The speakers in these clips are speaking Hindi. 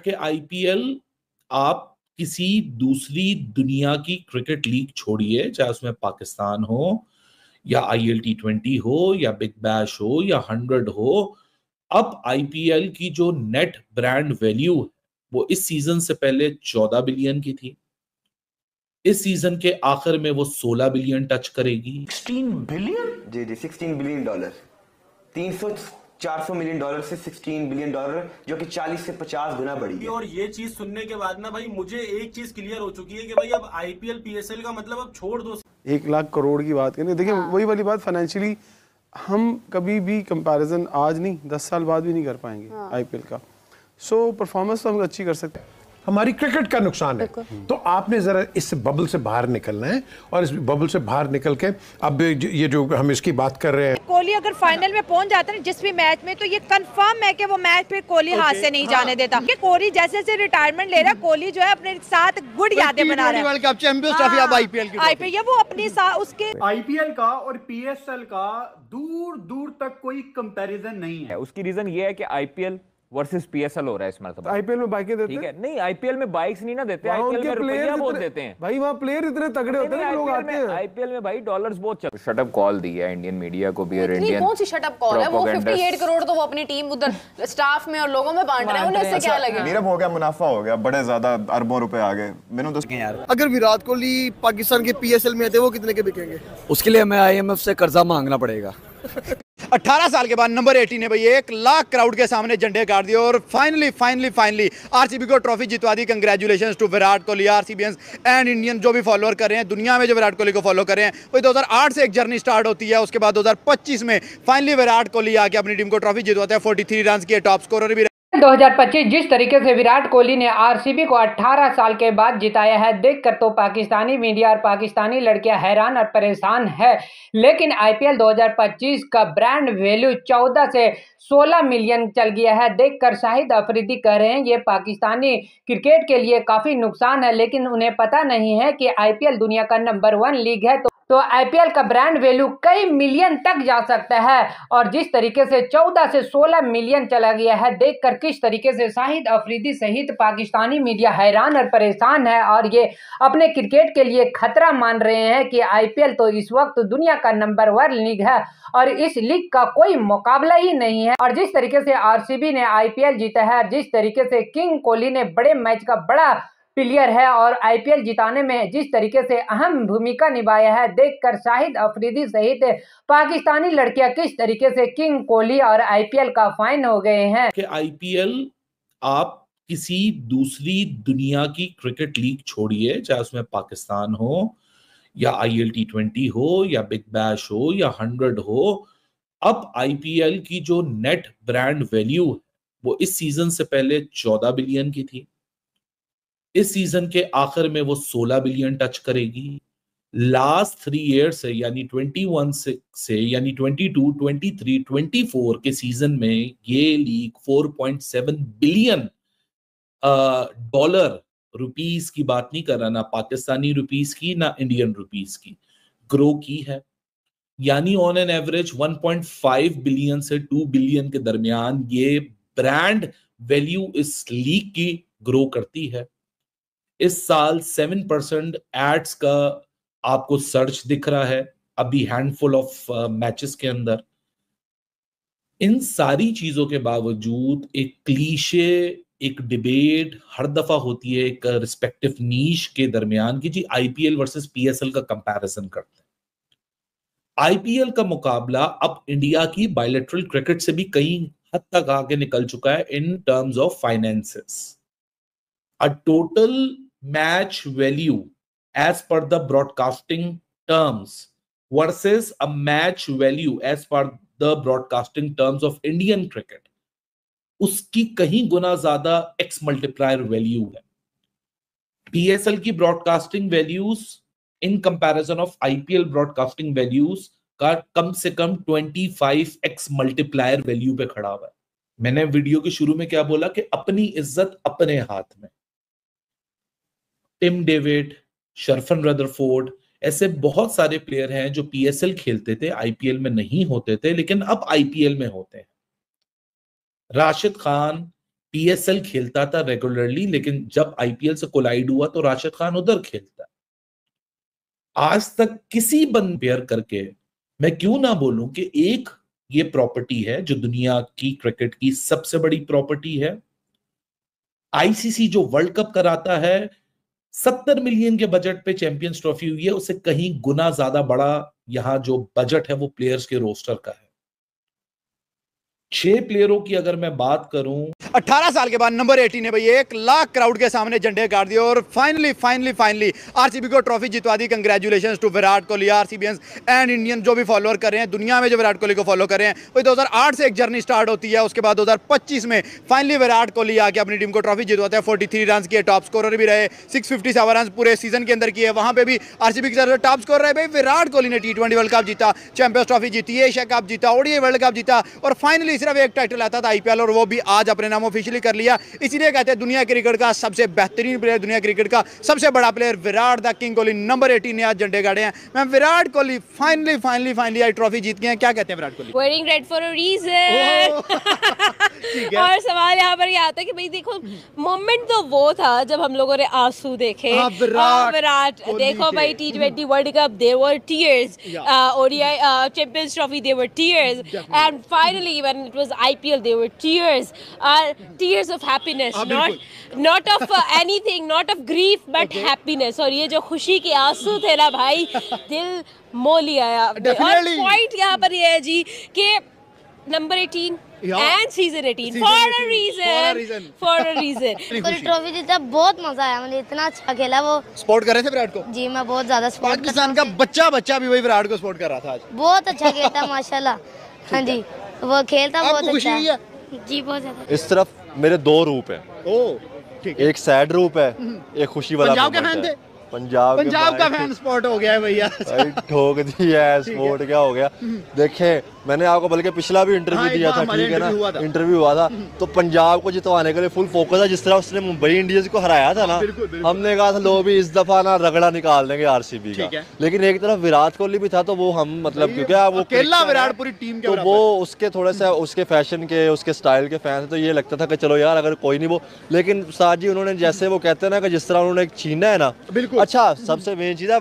कि आईपीएल आप किसी दूसरी दुनिया की क्रिकेट लीग छोड़िए, चाहे उसमें पाकिस्तान हो या IL T20 हो या बिग बैश हो या 100 हो, अब आईपीएल की जो नेट ब्रांड वैल्यू है वो इस सीजन से पहले 14 बिलियन की थी, इस सीजन के आखिर में वो 16 बिलियन टच करेगी। 16 बिलियन? जी जी, $16 बिलियन, 300-400 मिलियन डॉलर से $16 बिलियन, जो कि 40 से 50 गुना बढ़ी है। और ये चीज सुनने के बाद ना भाई मुझे एक चीज क्लियर हो चुकी है कि भाई अब आईपीएल PSL का मतलब अब छोड़ दो। 1 लाख करोड़ की बात करें, देखिए वही वाली बात, फाइनेंशियली हम कभी भी कंपैरिजन आज नहीं 10 साल बाद भी नहीं कर पाएंगे आईपीएल का। सो परफॉर्मेंस तो हम अच्छी कर सकते हैं। हमारी क्रिकेट का नुकसान है, तो आपने जरा इस बबल से बाहर निकलना है, और इस बबल से बाहर निकल के अब ये जो हम इसकी बात कर रहे हैं, कोहली अगर फाइनल में पहुंच जाता है जिस भी मैच में, तो ये कंफर्म है कि वो मैच पे कोहली हाथ से नहीं जाने देता। कि कोहली जैसे जैसे रिटायरमेंट ले रहा है, कोहली जो है अपने साथ गुड यादें बना रहा है। आईपीएल वो अपनी उसके आईपीएल का और PSL का दूर दूर तक कोई कंपैरिजन नहीं है। उसकी रीजन ये है कि आईपीएल वर्सेस PSL हो रहा है इस मरतबा। आईपीएल में बाइकें देते हैं, ठीक है? नहीं, आईपीएल में बाइक्स नहीं ना देते, आईपीएल में रुपया बहुत देते हैं भाई, वहाँ प्लेयर इतने तगड़े होते हैं, लोग आते हैं आईपीएल में भाई, डॉलर्स बहुत चल। शटअप कॉल दी है इंडियन मीडिया को भी, और इंडियन कौन सी शटअप कॉल है? वो 58 करोड़ तो वो अपनी टीम उधर स्टाफ में और लोगों में बांट रहे हैं, उन्हें इससे क्या लगे? नीरव हो गया, मुनाफा हो गया, बड़े ज्यादा अरबों रुपए आ गए। मैंने तो यार, अगर विराट कोहली पाकिस्तान के PSL में थे, वो कितने के बिकेंगे? उसके लिए हमें IMF से कर्जा मांगना पड़ेगा। 18 साल के बाद नंबर 18 ने भाई 1 लाख क्राउड के सामने झंडे गाड़ दिए और फाइनली आरसीबी को ट्रॉफी जितवा दी। Congratulations to Virat Kohli, RCBians and Indian जो भी फॉलोअर कर रहे हैं, दुनिया में जो विराट कोहली को फॉलो कर रहे हैं। वही 2008 से एक जर्नी स्टार्ट होती है, उसके बाद 2025 में फाइनली विराट कोहली आके अपनी टीम को ट्रॉफी जितवाता है। 43 रन के टॉप स्कोरर भी 2025 जिस तरीके से विराट कोहली ने आरसीबी को 18 साल के बाद जिताया है, देखकर तो पाकिस्तानी मीडिया और पाकिस्तानी लड़कियां हैरान और परेशान है। लेकिन आईपीएल 2025 का ब्रांड वैल्यू 14 से 16 मिलियन चल गया है। देखकर शाहिद अफरीदी कह रहे हैं ये पाकिस्तानी क्रिकेट के लिए काफी नुकसान है, लेकिन उन्हें पता नहीं है कि आईपीएल दुनिया का नंबर 1 लीग है, तो आईपीएल का ब्रांड वैल्यू कई मिलियन तक जा सकता है। और जिस तरीके से 14 से 16 मिलियन चला गया है, देखकर किस तरीके से शाहिद अफरीदी सहित पाकिस्तानी मीडिया हैरान और परेशान है, और ये अपने क्रिकेट के लिए खतरा मान रहे हैं कि आईपीएल तो इस वक्त दुनिया का नंबर 1 लीग है और इस लीग का कोई मुकाबला ही नहीं है। और जिस तरीके से आरसीबी ने आईपीएल जीता है, जिस तरीके से किंग कोहली ने बड़े मैच का बड़ा प्लेयर है और आईपीएल जिताने में जिस तरीके से अहम भूमिका निभाया है, देखकर शाहिद अफरीदी सहित पाकिस्तानी लड़कियां किस तरीके से किंग कोहली और आईपीएल का फैन हो गए हैं। कि आईपीएल आप किसी दूसरी दुनिया की क्रिकेट लीग छोड़िए, चाहे उसमें पाकिस्तान हो या IL T20 हो या बिग बैश हो या 100 हो, अब आईपीएल की जो नेट ब्रांड वैल्यू है वो इस सीजन से पहले 14 बिलियन की थी, इस सीजन के आखिर में वो 16 बिलियन टच करेगी। लास्ट 3 ईयर से यानी 21 से यानी 22, 23, 24 के सीजन में ये लीग 4.7 बिलियन डॉलर, रुपीस की बात नहीं कर रहा, ना पाकिस्तानी रुपीस की ना इंडियन रुपीस की, ग्रो की है। यानी ऑन एन एवरेज 1.5 बिलियन से 2 बिलियन के दरमियान ये ब्रांड वैल्यू इस लीग की ग्रो करती है। इस साल 7% एड्स का आपको सर्च दिख रहा है अभी हैंडफुल ऑफ मैचेस के अंदर। इन सारी चीजों के बावजूद एक क्लीशे, एक डिबेट हर दफा होती है एक रिस्पेक्टिव नीश के दरमियान कि जी आईपीएल वर्सेस PSL का कंपैरिजन करते हैं। आईपीएल का मुकाबला अब इंडिया की बायलैटरल क्रिकेट से भी कई हद तक आगे निकल चुका है in terms of finances. A total match value as per the broadcasting terms versus a match value as per the broadcasting terms of Indian cricket, उसकी कहीं गुना ज्यादा X मल्टीप्लायर वैल्यू है। PSL की broadcasting values in comparison of IPL broadcasting values का कम से कम 25x मल्टीप्लायर वैल्यू पे खड़ा हुआ है। मैंने वीडियो के शुरू में क्या बोला कि अपनी इज्जत अपने हाथ में। टिम डेविड, शर्फन रदरफोर्ड, ऐसे बहुत सारे प्लेयर हैं जो PSL खेलते थे, IPL में नहीं होते थे, लेकिन अब IPL में होते हैं। राशिद खान पीएसएल खेलता था रेगुलरली, लेकिन जब आईपीएल से कोलाइड हुआ तो राशिद खान उधर खेलता है। आज तक किसी बन पेयर करके मैं क्यों ना बोलूं कि एक ये प्रॉपर्टी है जो दुनिया की क्रिकेट की सबसे बड़ी प्रॉपर्टी है। आईसीसी जो वर्ल्ड कप कराता है, 70 मिलियन के बजट पे चैंपियंस ट्रॉफी हुई है, उससे कहीं गुना ज्यादा बड़ा यहां जो बजट है वो प्लेयर्स के रोस्टर का है। 6 प्लेयरों की अगर मैं बात करूं, 18 साल के बाद नंबर 18 ने भाई 1 लाख क्राउड के सामने झंडे गाड़ दिए और फाइनली आरसीबी को ट्रॉफी जितवा दी। Congratulations to Virat Kohli, RCBians and Indian जो भी फॉलोअर कर रहे हैं, दुनिया में जो विराट कोहली को फॉलो कर रहे हैं। वही 2008 से एक जर्नी स्टार्ट होती है, उसके बाद 2025 में फाइनली विराट कोहली आके अपनी टीम को ट्रॉफी जितवाते हैं। 43 रन किए, टॉप स्कोरर भी रहे, 657 रन पूरे सीजन के अंदर किए। वहां पे भी आरसीबी की तरफ से टॉप स्कोर रहे भाई विराट कोहली ने। T20 वर्ल्ड कप जीता, चैंपियंस ट्रॉफी जीती, एशिया कप जीता, ओडीआई वर्ल्ड कप जीता और फाइनली सिर्फ एक टाइटल आता था आईपीएल, और वो भी आज अपने नाम ऑफिशियली कर लिया। इसीलिए कहते हैं दुनिया क्रिकेट का सबसे बेहतरीन प्लेयर, दुनिया क्रिकेट का सबसे बड़ा player Virat the king Kohli number 18 ने आज झंडे गाड़े हैं। मैम विराट कोहली फाइनली आज ट्रॉफी जीत गए हैं, क्या कहते हैं Virat Kohli? Wearing red for a reason. और सवाल यहाँ पर ये आता है कि भाई देखो, मोमेंट तो वो था जब हम लोगों ने आंसू देखे। विराट देखो भाई, T20 world cup there were tears, ODI champions trophy there were tears, and finally when it was IPL there were tears, tears of happiness, not of anything, not of grief, but happiness। और ये जो खुशी के आंसू थे ना भाई, दिल मोह लिया। और पॉइंट यहाँ पर ये है जी कि number 18 and season 18 for a reason। Trophy जीता, बहुत मजा आया, मुझे इतना अच्छा खेला। वो सपोर्ट कर रहे थे विराट को? जी मैं बहुत ज्यादा सपोर्ट। पाकिस्तान का बच्चा भी वही विराट को सपोर्ट कर रहा था आज। बहुत अच्छा खेलता माशाल्लाह। हाँ जी, वो खेलता बहुत अच्छा है जी, बहुत ज्यादा। इस तरफ मेरे 2 रूप हैं, एक सैड रूप है, एक खुशी वाला। पंजाब के फैन थे? पंजाब का फैन स्पॉट हो गया है भैया। ठोक दी है, स्पोर्ट क्या हो गया। देखे मैंने आपको बल्कि पिछला भी इंटरव्यू दिया था, ठीक है ना, इंटरव्यू हुआ था, तो पंजाब को जितवाने के लिए फुल फोकस है। जिस तरह उसने मुंबई इंडियंस को हराया था ना, हमने कहा था लोग भी इस दफा ना रगड़ा निकाल देंगे आरसीबी का। लेकिन एक तरफ विराट कोहली भी था, तो वो हम मतलब क्योंकि वो अकेला विराट पूरी टीम के, तो वो उसके थोड़े से उसके फैशन के, उसके स्टाइल के फैन थे, तो ये लगता था कि चलो यार अगर कोई नहीं वो। लेकिन साथ जी उन्होंने जैसे वो कहते हैं ना कि जिस तरह उन्होंने छीना है ना, अच्छा सबसे मेन चीज है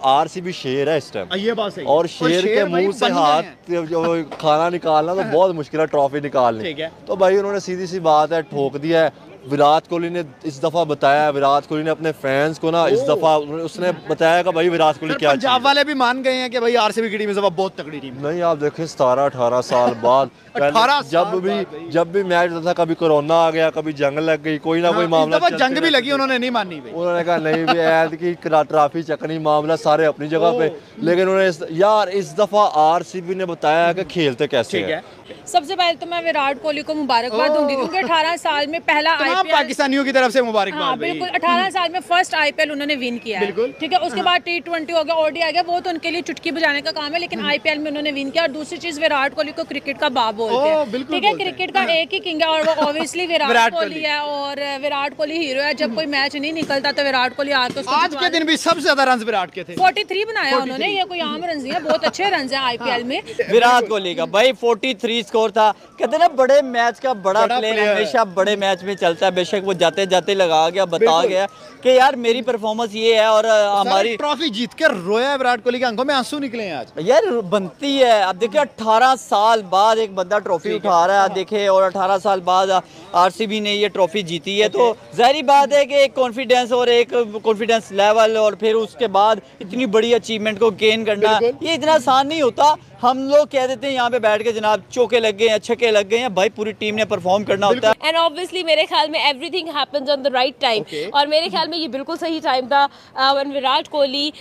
आरसीबी शेर है इस टाइम, ये बात सही। और शेर के मुंह से हाथ जो खाना निकालना तो बहुत मुश्किल है, ट्रॉफी निकालनी। तो भाई उन्होंने सीधी सी बात है ठोक दिया है। विराट कोहली ने इस दफा बताया, विराट कोहली ने अपने फैंस को ना इस दफा उसने बताया कि भाई विराट कोहली क्या। पंजाब वाले भी मान गए हैं कि भाई आरसीबी की टीम इस दफा बहुत तगड़ी टीम। नहीं आप देखें 17-18 साल बाद जब भी मैच होता था, कभी कोरोना आ गया, कभी जंग लग गई, कोई ना कोई मामला। जंग भी लगी, उन्होंने नहीं मानी। उन्होंने कहा नहीं भी ऐद की ट्रॉफी चकनी, मामला सारे अपनी जगह पे। लेकिन उन्होंने यार इस दफा आरसीबी ने बताया कि खेलते कैसे है। सबसे पहले तो मैं विराट कोहली को मुबारकबाद दूंगी, क्योंकि 18 साल में पहला आईपीएल पाकिस्तानियों की तरफ से मुबारकबाद। हाँ, बिल्कुल 18 साल में फर्स्ट आईपीएल उन्होंने विन किया है, ठीक है। उसके बाद T20 हो गया, ओडीआई आ गया, वो तो उनके लिए चुटकी बजाने का काम है, लेकिन आईपीएल में उन्होंने विन किया। और दूसरी चीज, विराट कोहली को क्रिकेट का बाप बोलते हैं, ठीक है। क्रिकेट का एक ही किंग है और वो ऑब्वियसली विराट कोहली है, और विराट कोहली हीरो है। जब कोई मैच नहीं निकलता तो विराट कोहली आके आज के दिन भी सबसे ज्यादा रन विराट के थे, 43 बनाया उन्होंने। ये कोई आम रन नहीं है, बहुत अच्छे रन है आईपीएल में विराट कोहली का। भाई 43 स्कोर था। कहते ना बड़े मैच का बड़ा प्लेयर हमेशा बड़े मैच में चलता है। बेशक वो जाते जाते लगा गया, बता गया कि यार मेरी परफॉर्मेंस ये है, और हमारी ट्रॉफी जीत कर रोया विराट कोहली के आंखों में आंसू निकले हैं आज। यार बनती है। अब देखिए 18 साल बाद एक बंदा ट्रॉफी उठा रहा है, देखे, और 18 साल बाद आरसीबी ने ये ट्रॉफी जीती है, तो जाहिर बात है कि एक कॉन्फिडेंस और एक कॉन्फिडेंस लेवल, और फिर उसके बाद इतनी बड़ी अचीवमेंट को गेन करना, ये इतना आसान नहीं होता। हम लोग कह देते हैं यहाँ पे बैठ के जनाब चौके लग गए हैं, छक्के लग गए हैं, भाई पूरी टीम ने परफॉर्म करना होता है। एंड ऑब्वियसली मेरे ख्याल में everything happens on the right time, और मेरे ख्याल में ये बिल्कुल सही टाइम था when Virat Kohli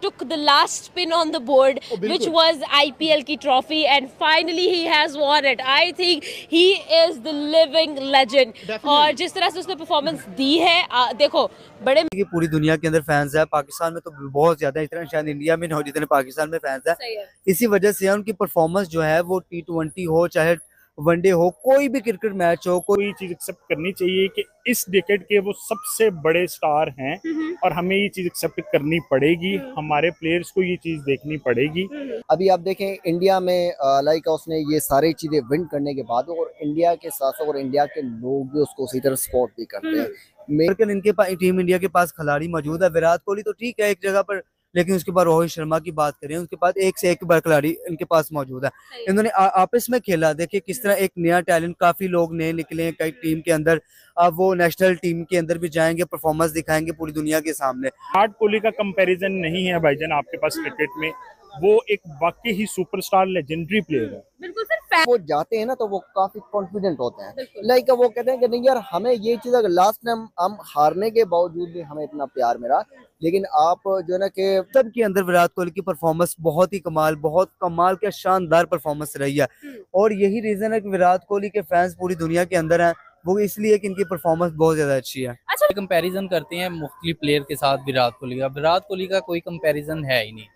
took the last spin on the board which was IPL की trophy, and finally he has won it. I think he is the living legend, और जिस तरह से उसने परफॉर्मेंस दी है, देखो बड़े पूरी दुनिया के अंदर फैंस है, पाकिस्तान में तो बहुत ज्यादा, इतना शायद इंडिया में नहीं हो जितने पाकिस्तान में फैंस है। इसी वजह से उनकी परफॉर्मेंस जो है वो T20 हो चाहे वनडे हो, कोई भी क्रिकेट मैच हो, कोई चीज एक्सेप्ट करनी चाहिए कि इस डिकेड के वो सबसे बड़े स्टार हैं और हमें ये चीज एक्सेप्ट करनी पड़ेगी, हमारे प्लेयर्स को ये चीज देखनी पड़ेगी। अभी आप देखें इंडिया में लाइक उसने ये सारी चीजें विन करने के बाद और इंडिया के साथ साथ और इंडिया के लोग भी उसको उसी तरह सपोर्ट भी करते हैं। लेकिन इनके पास टीम इंडिया के पास खिलाड़ी मौजूद है। विराट कोहली तो ठीक है एक जगह पर, लेकिन उसके बाद रोहित शर्मा की बात करें, उसके पास एक से एक खिलाड़ी इनके पास मौजूद है। इन्होंने आपस में खेला, देखिए किस तरह एक नया टैलेंट, काफी लोग नए निकले हैं कई टीम के अंदर, अब वो नेशनल टीम के अंदर भी जाएंगे, परफॉर्मेंस दिखाएंगे पूरी दुनिया के सामने। विराट कोहली का कंपैरिजन नहीं है भाईजान आपके पास क्रिकेट में, वो एक वाकई ही सुपरस्टार लेजेंडरी प्लेयर है। बिल्कुल सर, वो जाते हैं ना तो वो काफी कॉन्फिडेंट होते हैं, लाइक वो कहते हैं कि नहीं यार हमें ये चीज, अगर लास्ट टाइम हम हारने के बावजूद भी हमें इतना प्यार मिला, लेकिन आप जो है ना कि सब के अंदर विराट कोहली की परफॉर्मेंस बहुत ही कमाल, बहुत कमाल के शानदार परफॉर्मेंस रही है। और यही रीजन है कि विराट कोहली के फैंस पूरी दुनिया के अंदर हैं, वो इसलिए कि इनकी परफॉर्मेंस बहुत ज्यादा अच्छी है। अच्छा, कंपैरिजन करते हैं मुख्तलिफ प्लेयर के साथ विराट कोहली का, विराट कोहली का कोई कंपैरिजन है ही नहीं।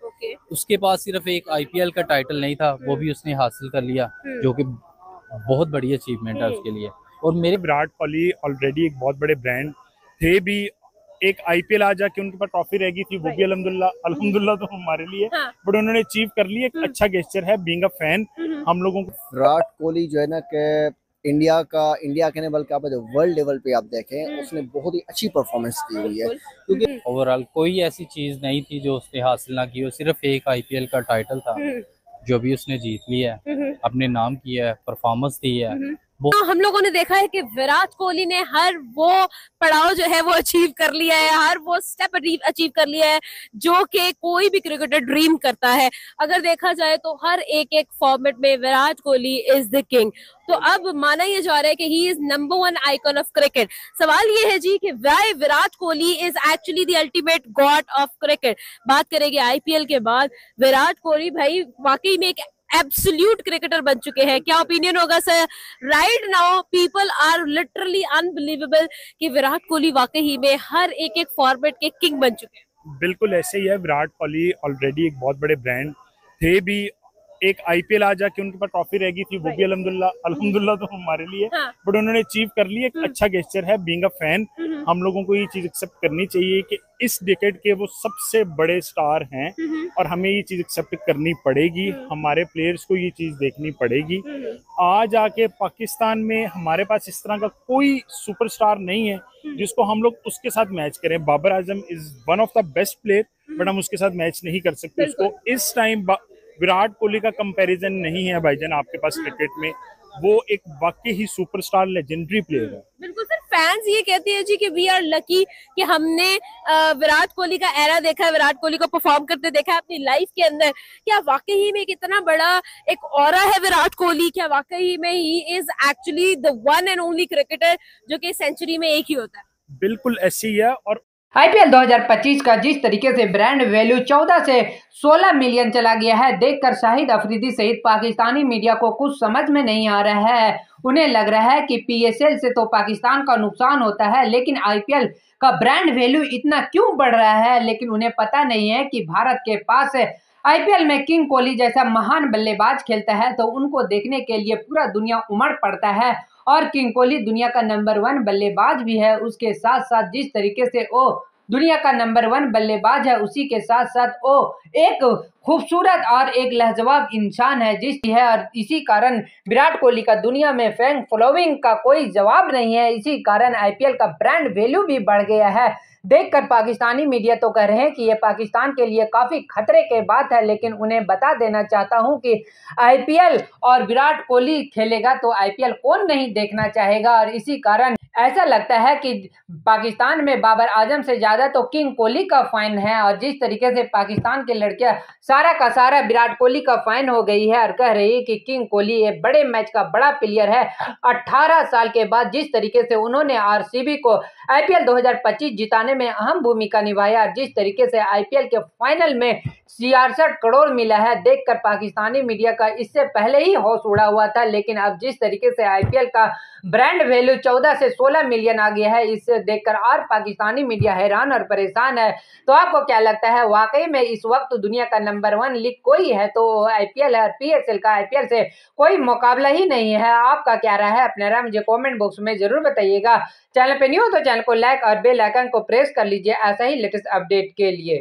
उसके पास सिर्फ एक आईपीएल का टाइटल नहीं था, वो भी उसने हासिल कर लिया, जो कि बहुत बड़ी अचीवमेंट है उसके लिए। और मेरे विराट कोहली ऑलरेडी एक बहुत बड़े ब्रांड थे भी, एक आईपीएल आ जाके उनके पास ट्रॉफी रह गई थी, वो भी अल्हम्दुलिल्लाह तो हमारे लिए, बट उन्होंने अचीव कर ली। एक अच्छा गेस्चर है बीइंग अ फैन हम लोगों को। विराट कोहली जो है ना कि इंडिया के ने बल्कि आप वर्ल्ड लेवल पे आप देखें उसने बहुत ही अच्छी परफॉर्मेंस की हुई है, क्योंकि ओवरऑल कोई ऐसी चीज नहीं थी जो उसने हासिल ना की हो, सिर्फ एक आईपीएल का टाइटल था जो भी उसने जीत लिया है, अपने नाम किया है, परफॉर्मेंस दी है। तो हम लोगों ने देखा है कि विराट कोहली ने हर वो पड़ाव जो है वो अचीव कर लिया है, हर वो स्टेप अचीव कर लिया है जो कि कोई भी क्रिकेटर ड्रीम करता है। अगर देखा जाए तो हर एक फॉर्मेट में Virat Kohli is the king. तो अब माना यह जा रहा है कि he is number 1 icon of cricket. सवाल ये है जी कि why Virat Kohli is actually the ultimate God of cricket. बात करेंगे आईपीएल के बाद, विराट कोहली भाई वाकई में एक एब्सोल्यूट क्रिकेटर बन चुके हैं। क्या ओपिनियन होगा sir? Right now people are literally unbelievable कि विराट कोहली वाकई में हर एक फॉर्मेट के किंग बन चुके हैं। बिल्कुल ऐसे ही है, विराट कोहली ऑलरेडी एक बहुत बड़े ब्रांड थे भी, एक आईपीएल आ जाके उनके पास ट्रॉफी रह गई थी, वो भी अल्हम्दुलिल्लाह तो हमारे लिए, बट उन्होंने अचीव कर ली। एक अच्छा गेस्चर है बीइंग अ फैन हम लोगों को ये चीज एक्सेप्ट करनी चाहिए कि इस डिकेड के वो सबसे बड़े स्टार हैं और हमें ये चीज एक्सेप्ट करनी पड़ेगी, हमारे प्लेयर्स को ये चीज देखनी पड़ेगी। आज आके पाकिस्तान में हमारे पास इस तरह का कोई सुपरस्टार नहीं है जिसको हम लोग उसके साथ मैच करें। Babar Azam is one of the best player, but हम उसके साथ मैच नहीं कर सकते उसको। इस टाइम विराट कोहली का कंपैरिजन नहीं है भाईजान आपके पास क्रिकेट में, वो एक वाकई ही सुपरस्टार लेजेंडरी प्लेयर है। बिल्कुल सर, फैंस ये कहते हैं जी कि वी आर लकी कि हमने विराट कोहली का एरा देखा है, विराट कोहली को परफॉर्म करते देखा है अपनी लाइफ के अंदर। क्या वाकई में कितना बड़ा एक ऑरा है विराट कोहली? क्या वाकई में he is actually the one and only cricketer जो कि सेंचुरी में एक ही होता है? बिल्कुल ऐसी ही है। और आईपीएल 2025 का जिस तरीके से ब्रांड वैल्यू 14 से 16 मिलियन चला गया है, देखकर शाहिद अफरीदी सहित पाकिस्तानी मीडिया को कुछ समझ में नहीं आ रहा है। उन्हें लग रहा है कि पीएसएल से तो पाकिस्तान का नुकसान होता है, लेकिन आईपीएल का ब्रांड वैल्यू इतना क्यों बढ़ रहा है। लेकिन उन्हें पता नहीं है कि भारत के पास आईपीएल में किंग कोहली जैसा महान बल्लेबाज खेलता है तो उनको देखने के लिए पूरा दुनिया उमड़ पड़ता है। और किंग कोहली दुनिया का नंबर 1 बल्लेबाज भी है, उसके साथ साथ जिस तरीके से वो दुनिया का नंबर 1 बल्लेबाज है, उसी के साथ साथ वो एक खूबसूरत और एक लाजवाब इंसान है और इसी कारण विराट कोहली का दुनिया में फैन फॉलोइंग का कोई जवाब नहीं है। इसी कारण आईपीएल का ब्रांड वैल्यू भी बढ़ गया है। देखकर पाकिस्तानी मीडिया तो कह रहे हैं कि ये पाकिस्तान के लिए काफी खतरे के बात है, लेकिन उन्हें बता देना चाहता हूं कि आईपीएल और विराट कोहली खेलेगा तो आईपीएल कौन नहीं देखना चाहेगा। और इसी कारण ऐसा लगता है कि पाकिस्तान में बाबर आजम से ज्यादा तो किंग कोहली का फैन है। और जिस तरीके से पाकिस्तान की लड़कियां सारा का सारा विराट कोहली का फैन हो गई है और कह रही है कि किंग कोहली एक बड़े मैच का बड़ा प्लेयर है। 18 साल के बाद जिस तरीके से उन्होंने आरसीबी को आईपीएल 2025 जिताने में अहम भूमिका निभाया, जिस तरीके से आईपीएल के फाइनल में 66 करोड़ मिला है, देखकर पाकिस्तानी मीडिया का इससे पहले ही होश उड़ा हुआ था। लेकिन अब जिस तरीके से आईपीएल का ब्रांड वैल्यू 14 से 16 मिलियन आ गया है। इसे देखकर और पाकिस्तानी मीडिया हैरान और परेशान है। तो आपको क्या लगता है, वाकई में इस वक्त दुनिया का नंबर 1 लीग कोई है तो IPL है और PSL का IPL से कोई मुकाबला ही नहीं है। आपका क्या राय है, अपने राय मुझे कमेंट बॉक्स में जरूर बताइएगा। चैनल पे न्यू हो तो चैनल को लाइक और बेल आइकन को प्रेस कर लीजिए ऐसा ही लेटेस्ट अपडेट के लिए।